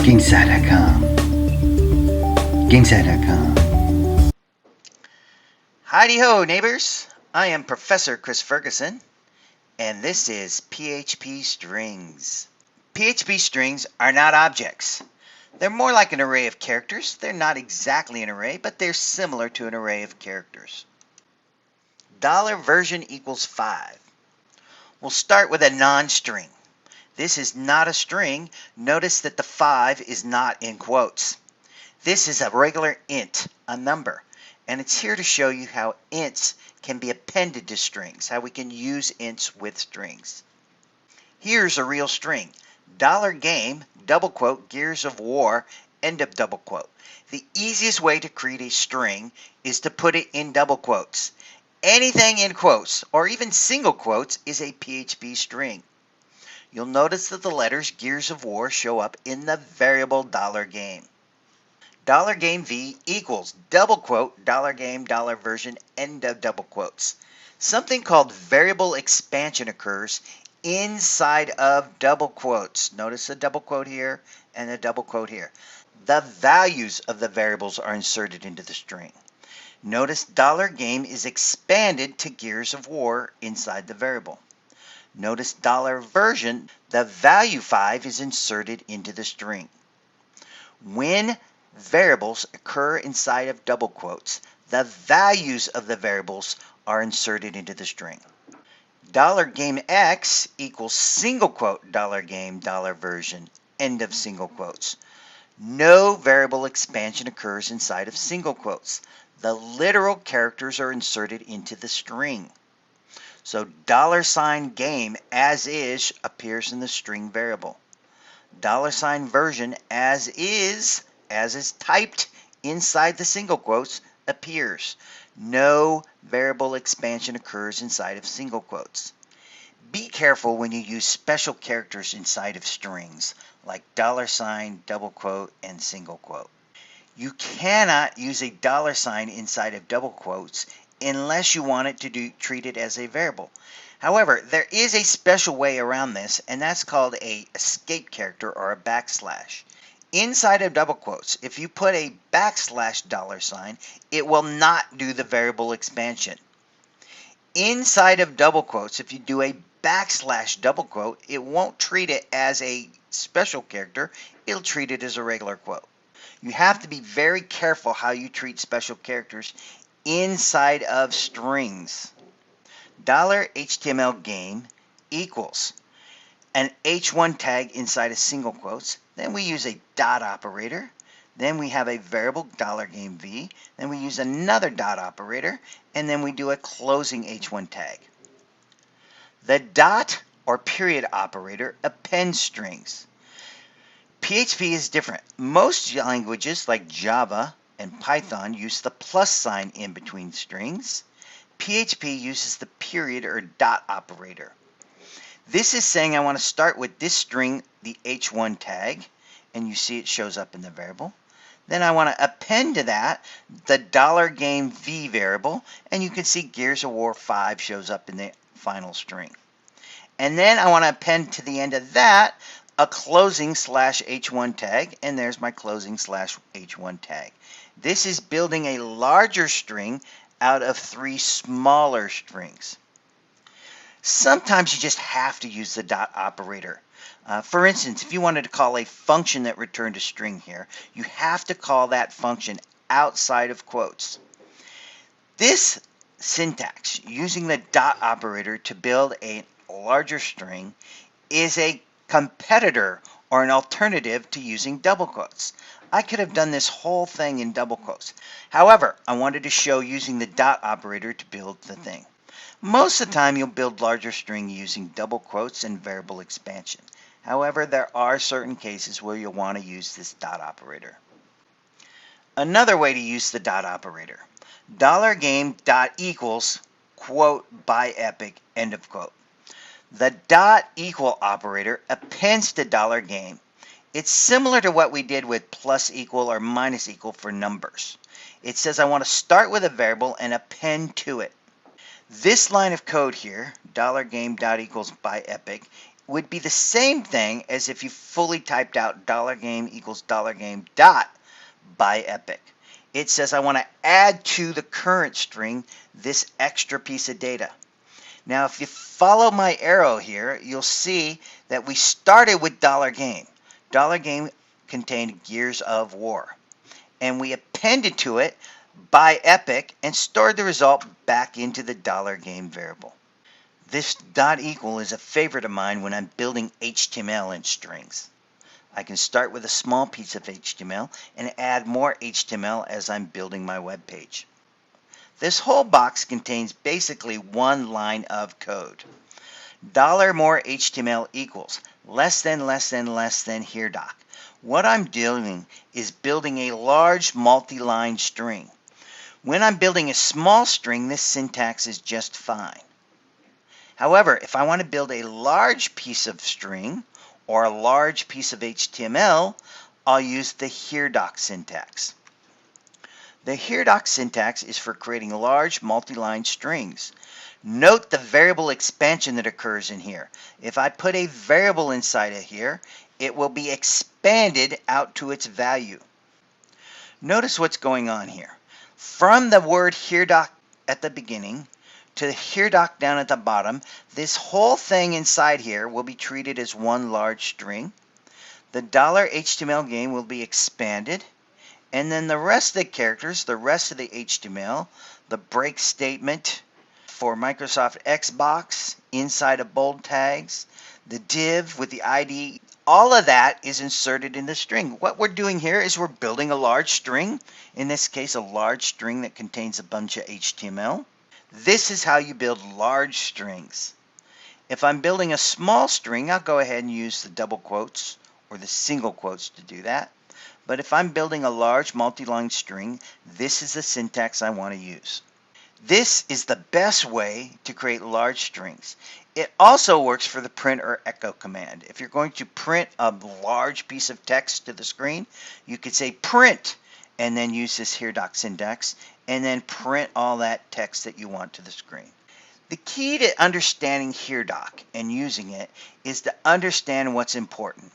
GameSci.com. GameSci.com. Howdy ho, neighbors. I am Professor Chris Ferguson, and this is PHP Strings. PHP strings are not objects. They're more like an array of characters. They're not exactly an array, but they're similar to an array of characters. $version equals 5. We'll start with a non-string. This is not a string. Notice that the 5 is not in quotes. This is a regular int, a number, and it's here to show you how ints can be appended to strings, how we can use ints with strings. Here's a real string. $game, double quote, Gears of War, end of double quote. The easiest way to create a string is to put it in double quotes. Anything in quotes, or even single quotes, is a PHP string. You'll notice that the letters Gears of War show up in the variable $game. $game v equals double quote $game $version end of double quotes. Something called variable expansion occurs inside of double quotes. Notice a double quote here and a double quote here. The values of the variables are inserted into the string. Notice $game is expanded to Gears of War inside the variable. Notice $version, the value 5 is inserted into the string. When variables occur inside of double quotes, the values of the variables are inserted into the string. $game x equals single quote $game $version end of single quotes. No variable expansion occurs inside of single quotes. The literal characters are inserted into the string. So $game as is appears in the string variable. $version as is typed inside the single quotes appears. No variable expansion occurs inside of single quotes. Be careful when you use special characters inside of strings like $, double quote, and single quote. You cannot use a $sign inside of double quotes unless you want it to treat it as a variable. However, there is a special way around this, and that's called a escape character or a backslash. Inside of double quotes, if you put a $, it will not do the variable expansion. Inside of double quotes, if you do a \double quote, it won't treat it as a special character, it'll treat it as a regular quote. You have to be very careful how you treat special characters inside of strings. $HTML game equals an H1 tag inside of single quotes. Then we use a dot operator. Then we have a variable $game v. Then we use another dot operator. And then we do a closing H1 tag. The dot or period operator appends strings. PHP is different. Most languages like Java and Python use the plus sign in between strings. PHP uses the period or dot operator. This is saying I want to start with this string, the H1 tag, and you see it shows up in the variable. Then I want to append to that the $game v variable, and you can see Gears of War 5 shows up in the final string. And then I want to append to the end of that a closing /H1 tag, and there's my closing /H1 tag. This is building a larger string out of 3 smaller strings. Sometimes you just have to use the dot operator. For instance, if you wanted to call a function that returned a string here, you have to call that function outside of quotes. This syntax, using the dot operator to build a larger string, is a competitor or an alternative to using double quotes. I could have done this whole thing in double quotes. However, I wanted to show using the dot operator to build the thing. Most of the time you'll build larger string using double quotes and variable expansion. However, there are certain cases where you'll want to use this dot operator. Another way to use the dot operator. $game dot equals quote by epic end of quote. The dot equal operator appends to $game. It's similar to what we did with plus equal or minus equal for numbers. It says I want to start with a variable and append to it. This line of code here, $game dot equals by epic, would be the same thing as if you fully typed out $game equals $game dot by epoch. It says I want to add to the current string this extra piece of data. Now if you follow my arrow here, you'll see that we started with $game. $game contained Gears of War. And we appended to it by epoch and stored the result back into the $game variable. This dot equal is a favorite of mine when I'm building HTML in strings. I can start with a small piece of HTML and add more HTML as I'm building my web page. This whole box contains basically one line of code. $more HTML equals less than here doc. What I'm doing is building a large multi-line string. When I'm building a small string, this syntax is just fine. However, if I want to build a large piece of string or a large piece of HTML, I'll use the here doc syntax. The here doc syntax is for creating large multi-line strings. Note the variable expansion that occurs in here. If I put a variable inside of here, it will be expanded out to its value. Notice what's going on here. From the word here doc at the beginning to the here doc down at the bottom, this whole thing inside here will be treated as one large string. The $HTML game will be expanded, and then the rest of the characters, the rest of the HTML, the break statement for Microsoft Xbox inside of bold tags, the div with the ID, all of that is inserted in the string. What we're doing here is we're building a large string, in this case a large string that contains a bunch of HTML. This is how you build large strings. If I'm building a small string, I'll go ahead and use the double quotes or the single quotes to do that. But if I'm building a large multi-line string, this is the syntax I want to use. This is the best way to create large strings. It also works for the print or echo command. If you're going to print a large piece of text to the screen, you could say print and then use this here doc syntax and then print all that text that you want to the screen. The key to understanding here doc and using it is to understand what's important.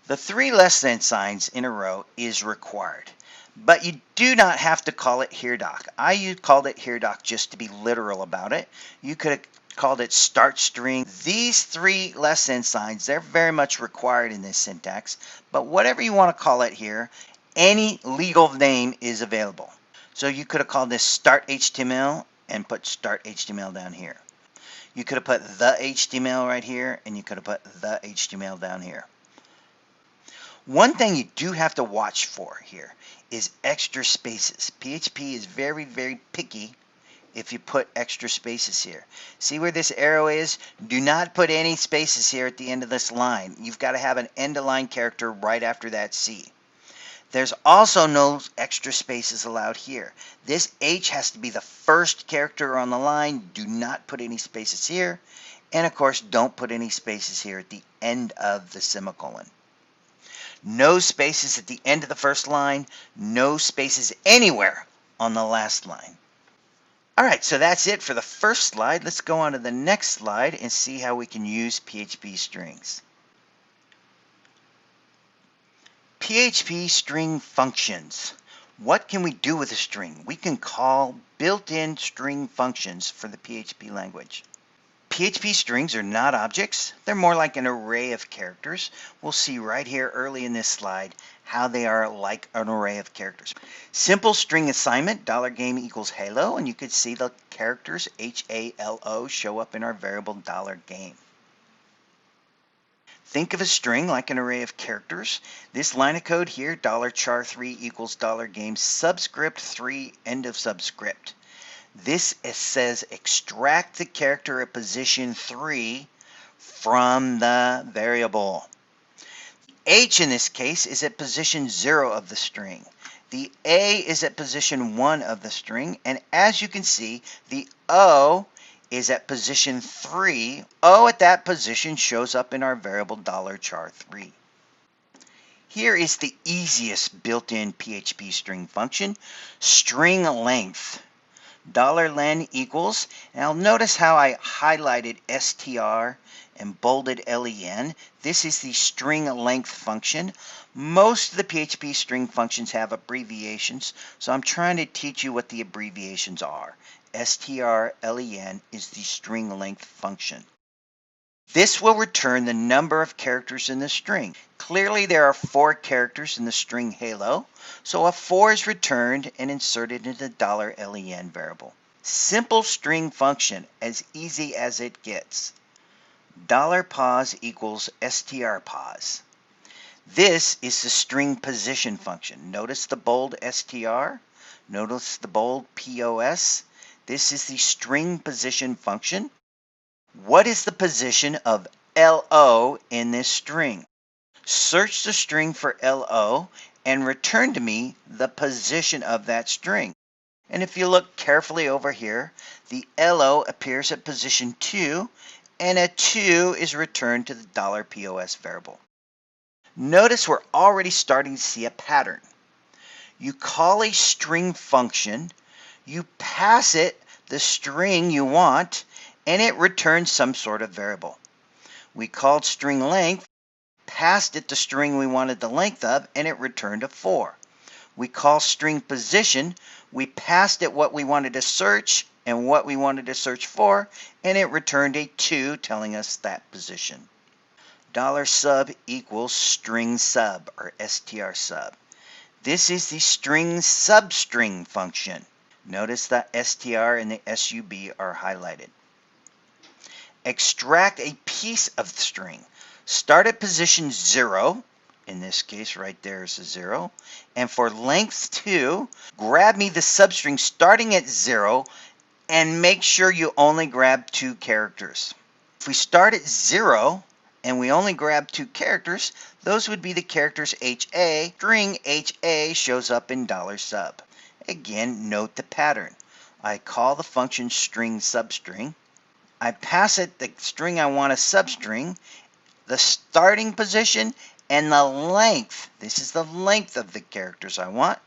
The 3 less than signs in a row is required, but you do not have to call it here doc. I called it here doc just to be literal about it. You could have called it start string. These 3 less than signs, they're very much required in this syntax, but whatever you want to call it here, any legal name is available. So you could have called this start HTML and put start HTML down here. You could have put the HTML right here, and you could have put the HTML down here. One thing you do have to watch for here is extra spaces. PHP is very, very picky if you put extra spaces here. See where this arrow is? Do not put any spaces here at the end of this line. You've got to have an end of line character right after that C. There's also no extra spaces allowed here. This H has to be the first character on the line. Do not put any spaces here. And of course, don't put any spaces here at the end of the semicolon. No spaces at the end of the first line. No spaces anywhere on the last line. Alright, so that's it for the first slide. Let's go on to the next slide and see how we can use PHP strings. PHP String Functions. What can we do with a string? We can call built-in string functions for the PHP language. PHP strings are not objects. They're more like an array of characters. We'll see right here early in this slide how they are like an array of characters. Simple string assignment, $game equals halo, and you could see the characters HALO show up in our variable $game. Think of a string like an array of characters. This line of code here, $char3 equals $game subscript 3 end of subscript. This says extract the character at position 3 from the variable. H in this case is at position 0 of the string. The A is at position 1 of the string, and as you can see, the O is at position 3. O at that position shows up in our variable $char3. Here is the easiest built-in PHP string function, string length. $len equals, now notice how I highlighted str and bolded len. This is the string length function. Most of the PHP string functions have abbreviations, so I'm trying to teach you what the abbreviations are. strlen is the string length function. This will return the number of characters in the string. Clearly there are 4 characters in the string hello, so a 4 is returned and inserted into the $len variable. Simple string function, as easy as it gets. $pos equals strpos. This is the string position function. Notice the bold str, notice the bold pos. This is the string position function. What is the position of LO in this string? Search the string for LO and return to me the position of that string. And if you look carefully over here, the LO appears at position 2, and a 2 is returned to the $POS variable. Notice we're already starting to see a pattern. You call a string function, you pass it the string you want, and it returns some sort of variable. We called string length, passed it the string we wanted the length of, and it returned a 4. We call string position, we passed it what we wanted to search and what we wanted to search for, and it returned a 2 telling us that position. $sub equals string sub, or str sub. This is the string substring function. Notice the str and the sub are highlighted. Extract a piece of the string. Start at position 0. In this case, right there is a 0. And for length 2, grab me the substring starting at 0 and make sure you only grab 2 characters. If we start at 0 and we only grab 2 characters, those would be the characters HA. String HA shows up in $sub. Again, note the pattern. I call the function string substring. I pass it the string I want a substring, the starting position, and the length. This is the length of the characters I want,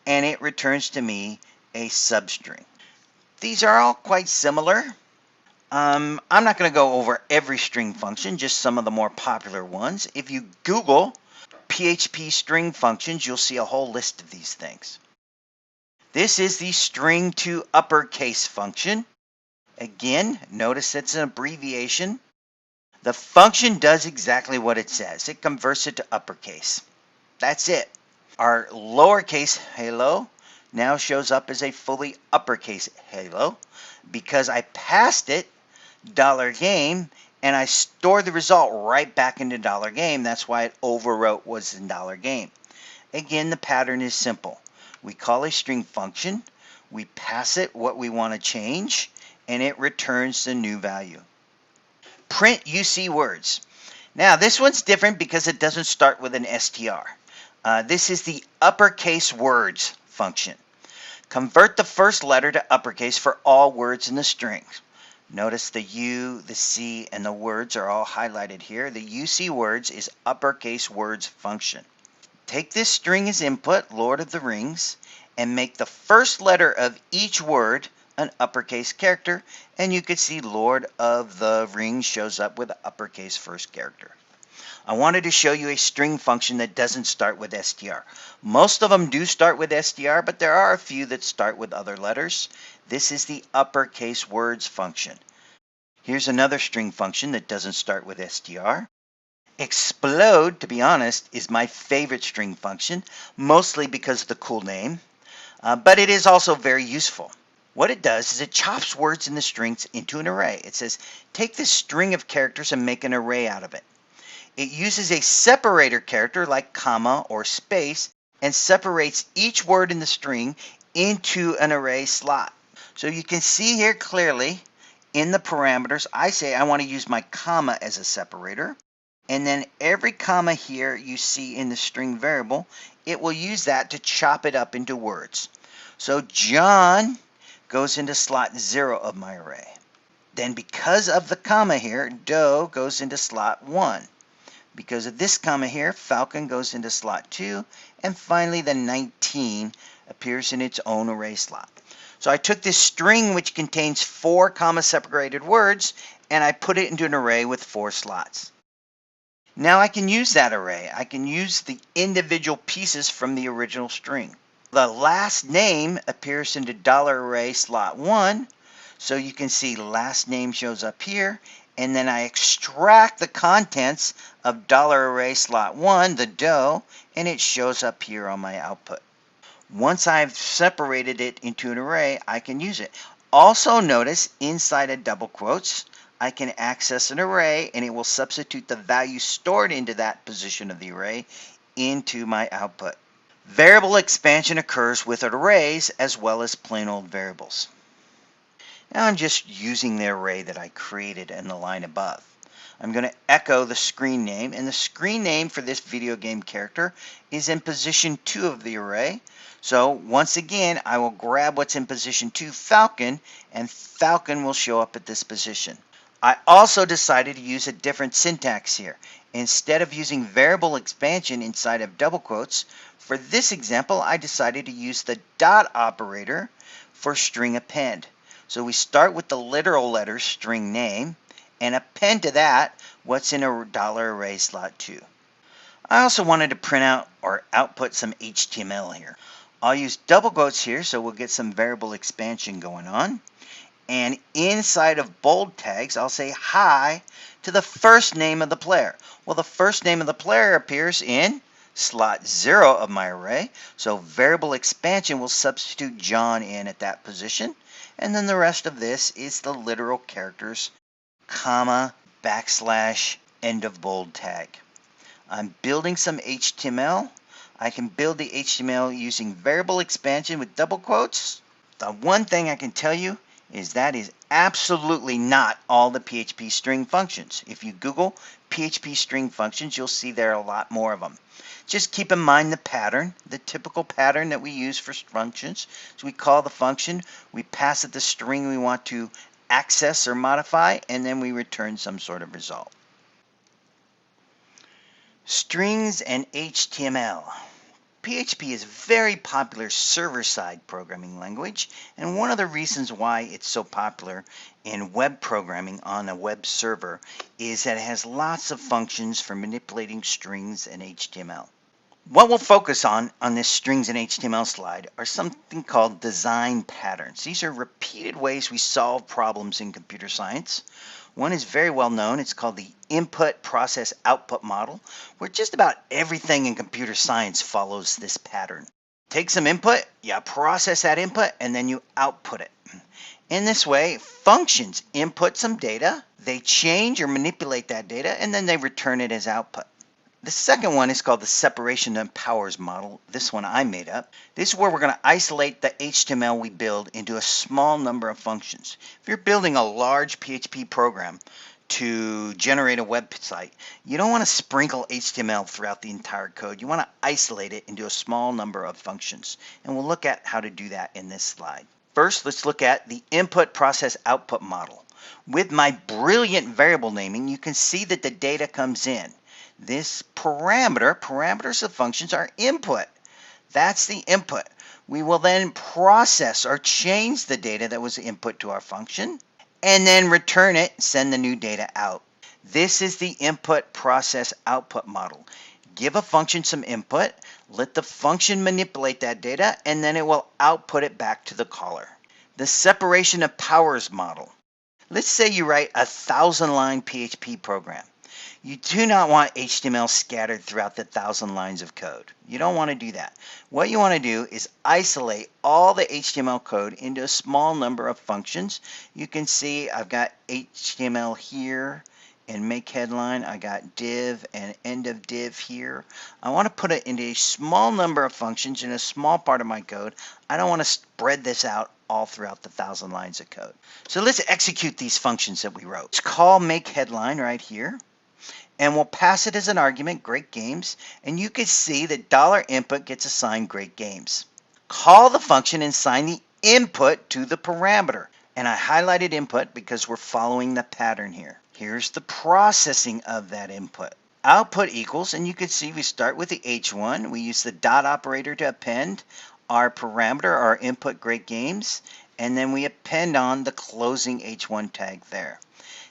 and it returns to me a substring. These are all quite similar. I'm not going to go over every string function, just some of the more popular ones. If you Google PHP string functions, you'll see a whole list of these things. This is the string to uppercase function. Again, notice it's an abbreviation. The function does exactly what it says. It converts it to uppercase. That's it. Our lowercase hello now shows up as a fully uppercase hello because I passed it $game and I stored the result right back into $game. That's why it overwrote was in $game. Again, the pattern is simple. We call a string function, we pass it what we want to change, and it returns the new value. Print UC words. Now this one's different because it doesn't start with an str. This is the uppercase words function. Convert the first letter to uppercase for all words in the string. Notice the U, the C, and the words are all highlighted here. The UC words is uppercase words function. Take this string as input, Lord of the Rings, and make the first letter of each word an uppercase character, and you could see Lord of the Rings shows up with the uppercase first character. I wanted to show you a string function that doesn't start with str. Most of them do start with str, but there are a few that start with other letters. This is the uppercase words function. Here's another string function that doesn't start with str. Explode, to be honest, is my favorite string function, mostly because of the cool name, but it is also very useful. What it does is it chops words in the strings into an array. It says, take this string of characters and make an array out of it. It uses a separator character like comma or space and separates each word in the string into an array slot. So you can see here clearly in the parameters, I say I want to use my comma as a separator. And then every comma here you see in the string variable, it will use that to chop it up into words. So John goes into slot 0 of my array. Then because of the comma here, Doe goes into slot 1. Because of this comma here, Falcon goes into slot 2. And finally the 19 appears in its own array slot. So I took this string which contains 4 comma separated words and I put it into an array with 4 slots. Now I can use that array. I can use the individual pieces from the original string. The last name appears in the $array slot 1, so you can see last name shows up here, and then I extract the contents of $array slot 1, the dough, and it shows up here on my output. Once I've separated it into an array, I can use it. Also notice inside of double quotes, I can access an array and it will substitute the value stored into that position of the array into my output. Variable expansion occurs with arrays as well as plain old variables. Now I'm just using the array that I created in the line above. I'm going to echo the screen name, and the screen name for this video game character is in position 2 of the array. So once again, I will grab what's in position 2, Falcon, and Falcon will show up at this position. I also decided to use a different syntax here. Instead of using variable expansion inside of double quotes, for this example, I decided to use the dot operator for string append. So we start with the literal letter string name and append to that what's in a $array slot 2. I also wanted to print out or output some HTML here. I'll use double quotes here so we'll get some variable expansion going on. And inside of bold tags, I'll say hi to the first name of the player. Well, the first name of the player appears in slot 0 of my array, so variable expansion will substitute John in at that position, and then the rest of this is the literal characters, comma, backslash, end of bold tag. I'm building some HTML. I can build the HTML using variable expansion with double quotes. The one thing I can tell you is that is absolutely not all the PHP string functions. If you Google PHP string functions, you'll see there are a lot more of them. Just keep in mind the pattern, the typical pattern that we use for functions. So we call the function, we pass it the string we want to access or modify, and then we return some sort of result. Strings and HTML. PHP is a very popular server-side programming language, and one of the reasons why it's so popular in web programming on a web server is that it has lots of functions for manipulating strings and HTML. What we'll focus on this strings and HTML slide are something called design patterns. These are repeated ways we solve problems in computer science. One is very well known. It's called the input process output model, where just about everything in computer science follows this pattern. Take some input, you process that input, and then you output it. In this way, functions input some data, they change or manipulate that data, and then they return it as output. The second one is called the separation of powers model. This one I made up. This is where we're going to isolate the HTML we build into a small number of functions. If you're building a large PHP program to generate a website, you don't want to sprinkle HTML throughout the entire code. You want to isolate it into a small number of functions. And we'll look at how to do that in this slide. First, let's look at the input process output model. With my brilliant variable naming, you can see that the data comes in. This parameters of functions are input. That's the input. We will then process or change the data that was input to our function and then return it, send the new data out. This is the input process output model. Give a function some input, let the function manipulate that data, and then it will output it back to the caller. The separation of powers model. Let's say you write a 1,000-line PHP program. You do not want HTML scattered throughout the 1,000 lines of code. You don't want to do that. What you want to do is isolate all the HTML code into a small number of functions. You can see I've got HTML here and make headline. I got div and end of div here. I want to put it into a small number of functions in a small part of my code. I don't want to spread this out all throughout the 1,000 lines of code. So let's execute these functions that we wrote. Let's call make headline right here. And we'll pass it as an argument, Great Games, and you can see that $input gets assigned Great Games. Call the function and assign the input to the parameter. And I highlighted input because we're following the pattern here. Here's the processing of that input. Output equals, and you can see we start with the H1. We use the dot operator to append our parameter, our input Great Games, and then we append on the closing H1 tag there.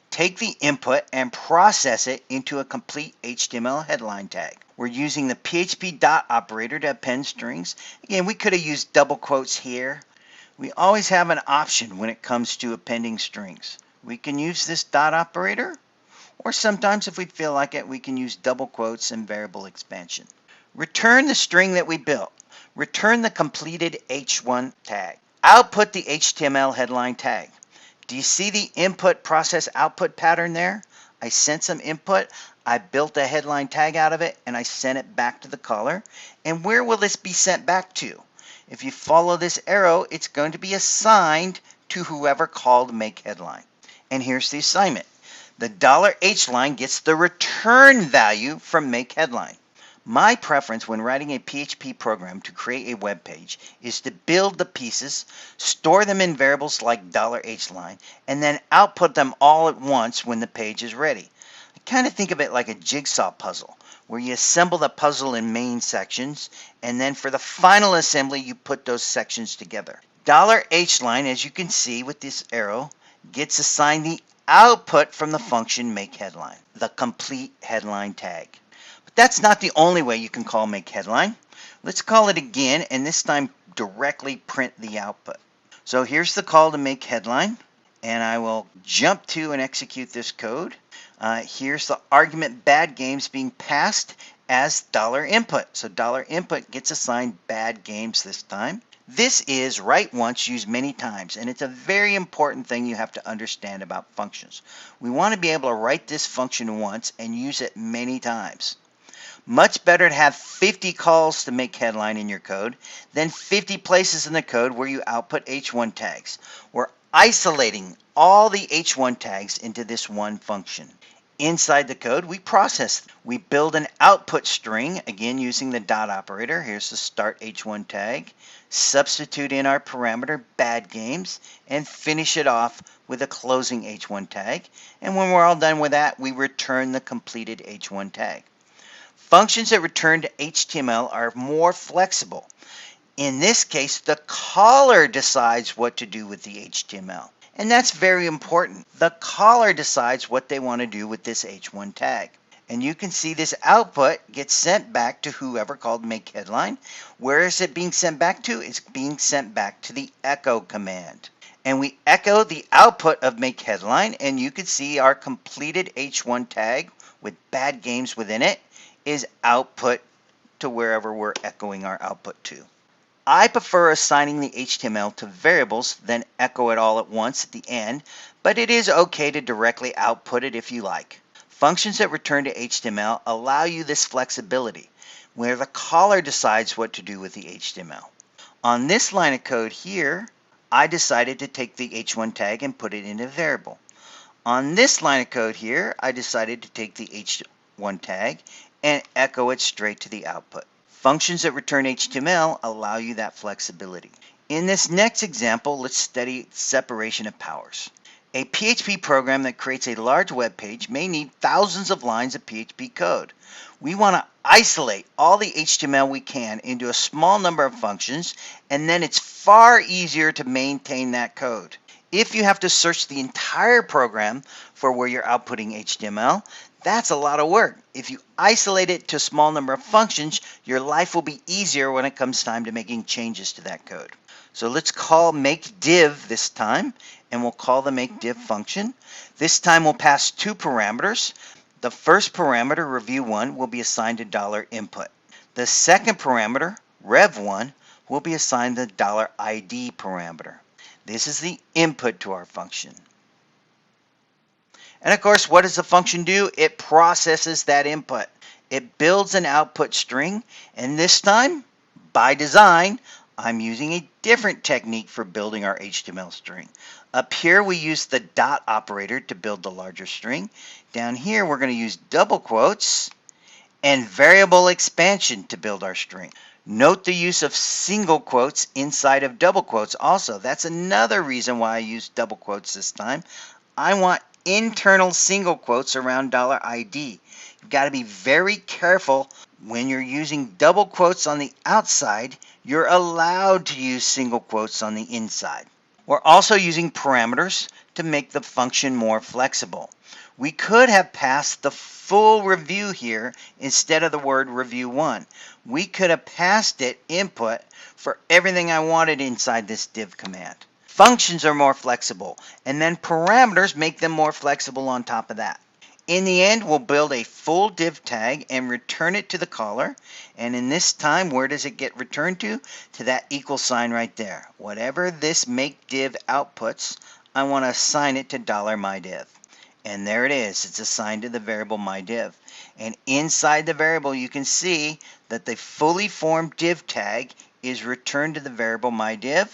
take the input and process it into a complete HTML headline tag. We're using the PHP dot operator to append strings. Again, we could have used double quotes here. We always have an option when it comes to appending strings. We can use this dot operator, or sometimes if we feel like it, we can use double quotes and variable expansion. Return the string that we built. Return the completed H1 tag. Output the HTML headline tag. Do you see the input process output pattern there? I sent some input, I built a headline tag out of it, and I sent it back to the caller. And where will this be sent back to? If you follow this arrow, it's going to be assigned to whoever called make headline. And here's the assignment. The $H line gets the return value from make headline. My preference when writing a PHP program to create a web page is to build the pieces, store them in variables like $H line, and then output them all at once when the page is ready. I kind of think of it like a jigsaw puzzle, where you assemble the puzzle in main sections, and then for the final assembly, you put those sections together. $H line, as you can see with this arrow, gets assigned the output from the function make headline, the complete headline tag. But that's not the only way you can call make headline. Let's call it again, and this time directly print the output. So here's the call to make headline, and I will jump to and execute this code. Here's the argument bad games being passed as $input. So $input gets assigned bad games this time. This is write once, use many times, and it's a very important thing you have to understand about functions. We want to be able to write this function once and use it many times. Much better to have 50 calls to make headline in your code than 50 places in the code where you output H1 tags. We're isolating all the H1 tags into this one function. Inside the code, we process. We build an output string, again using the dot operator. Here's the start H1 tag. Substitute in our parameter bad games and finish it off with a closing H1 tag. And when we're all done with that, we return the completed H1 tag. Functions that return to HTML are more flexible. In this case, the caller decides what to do with the HTML. And that's very important. The caller decides what they want to do with this H1 tag. And you can see this output gets sent back to whoever called make headline. Where is it being sent back to? It's being sent back to the echo command. And we echo the output of make headline, and you can see our completed H1 tag with bad games within it is output to wherever we're echoing our output to. I prefer assigning the HTML to variables than echo it all at once at the end, but it is okay to directly output it if you like. Functions that return to HTML allow you this flexibility, where the caller decides what to do with the HTML. On this line of code here, I decided to take the H1 tag and put it in a variable. On this line of code here, I decided to take the H1 tag and echo it straight to the output. Functions that return HTML allow you that flexibility. In this next example, let's study separation of powers. A PHP program that creates a large web page may need thousands of lines of PHP code. We want to isolate all the HTML we can into a small number of functions, and then it's far easier to maintain that code. If you have to search the entire program for where you're outputting HTML, that's a lot of work. If you isolate it to a small number of functions, your life will be easier when it comes time to making changes to that code. So let's call makeDiv this time, and we'll call the makeDiv function. This time we'll pass two parameters. The first parameter, review1, will be assigned to $input. The second parameter, rev1, will be assigned the $ID parameter. This is the input to our function. And of course, what does the function do? It processes that input. It builds an output string, and this time, by design, I'm using a different technique for building our HTML string. Up here, we use the dot operator to build the larger string. Down here, we're going to use double quotes and variable expansion to build our string. Note the use of single quotes inside of double quotes also. That's another reason why I use double quotes this time. I want internal single quotes around $ID. You've got to be very careful when you're using double quotes on the outside. You're allowed to use single quotes on the inside. We're also using parameters to make the function more flexible. We could have passed the full review here instead of the word review1. We could have passed it input for everything I wanted inside this div command. Functions are more flexible, and then parameters make them more flexible on top of that. In the end, we'll build a full div tag and return it to the caller. And in this time, where does it get returned to? To that equal sign right there. Whatever this make div outputs, I want to assign it to $mydiv. And there it is. It's assigned to the variable mydiv. And inside the variable, you can see that the fully formed div tag is returned to the variable mydiv.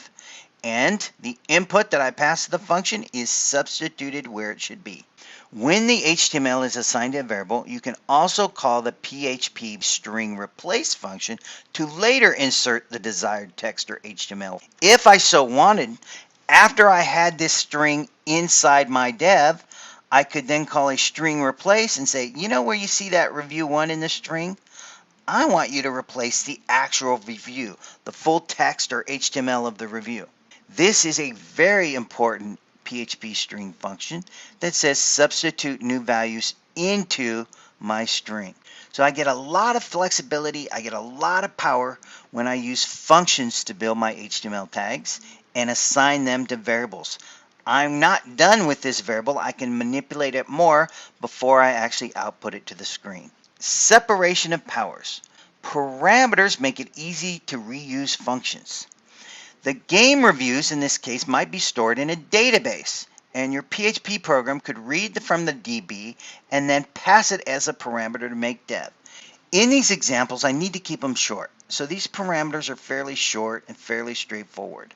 And the input that I pass to the function is substituted where it should be. When the HTML is assigned to a variable, you can also call the PHP String Replace function to later insert the desired text or HTML. If I so wanted, after I had this string inside my dev, I could then call a string replace and say, you know where you see that review1 in the string? I want you to replace the actual review, the full text or HTML of the review. This is a very important PHP string function that says substitute new values into my string. So I get a lot of flexibility, I get a lot of power when I use functions to build my HTML tags and assign them to variables. I'm not done with this variable. I can manipulate it more before I actually output it to the screen. Separation of powers. Parameters make it easy to reuse functions. The game reviews in this case might be stored in a database, and your PHP program could read from the DB and then pass it as a parameter to make dev. In these examples, I need to keep them short, so these parameters are fairly short and fairly straightforward.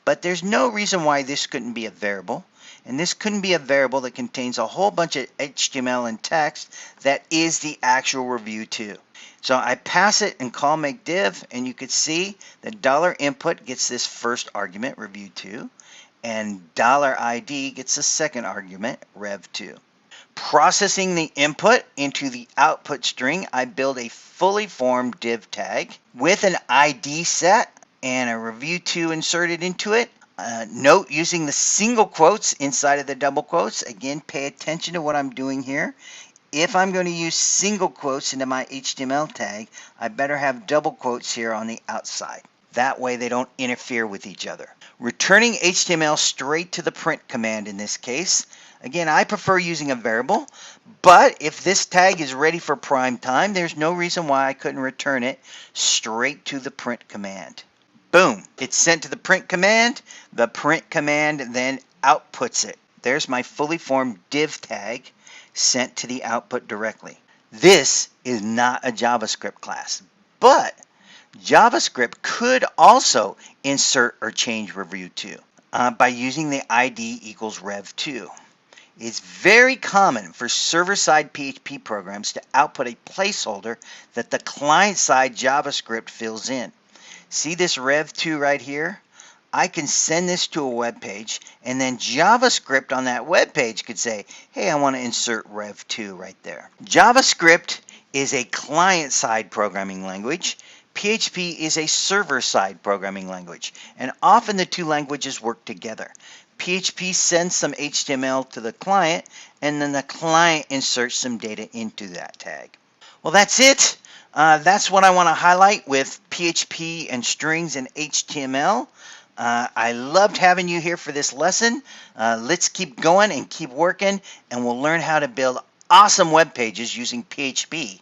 But there's no reason why this couldn't be a variable, and this couldn't be a variable that contains a whole bunch of HTML and text that is the actual review too. So I pass it and call make div, and you could see that $input gets this first argument, review2, and $ID gets the second argument, rev2. Processing the input into the output string, I build a fully formed div tag with an ID set and a review2 inserted into it. Note using the single quotes inside of the double quotes. Again, pay attention to what I'm doing here. If I'm going to use single quotes into my HTML tag, I better have double quotes here on the outside. That way they don't interfere with each other. Returning HTML straight to the print command in this case. Again, I prefer using a variable, but if this tag is ready for prime time, there's no reason why I couldn't return it straight to the print command. Boom, it's sent to the print command. The print command then outputs it. There's my fully formed div tag sent to the output directly. This is not a JavaScript class, but JavaScript could also insert or change review2 by using the ID equals rev2. It's very common for server-side PHP programs to output a placeholder that the client-side JavaScript fills in. See this rev2 right here? I can send this to a web page, and then JavaScript on that web page could say, hey, I want to insert rev2 right there. JavaScript is a client-side programming language. PHP is a server-side programming language, and often the two languages work together. PHP sends some HTML to the client, and then the client inserts some data into that tag. Well, that's it. That's what I want to highlight with PHP and strings and HTML. I loved having you here for this lesson. Let's keep going and keep working, and we'll learn how to build awesome web pages using PHP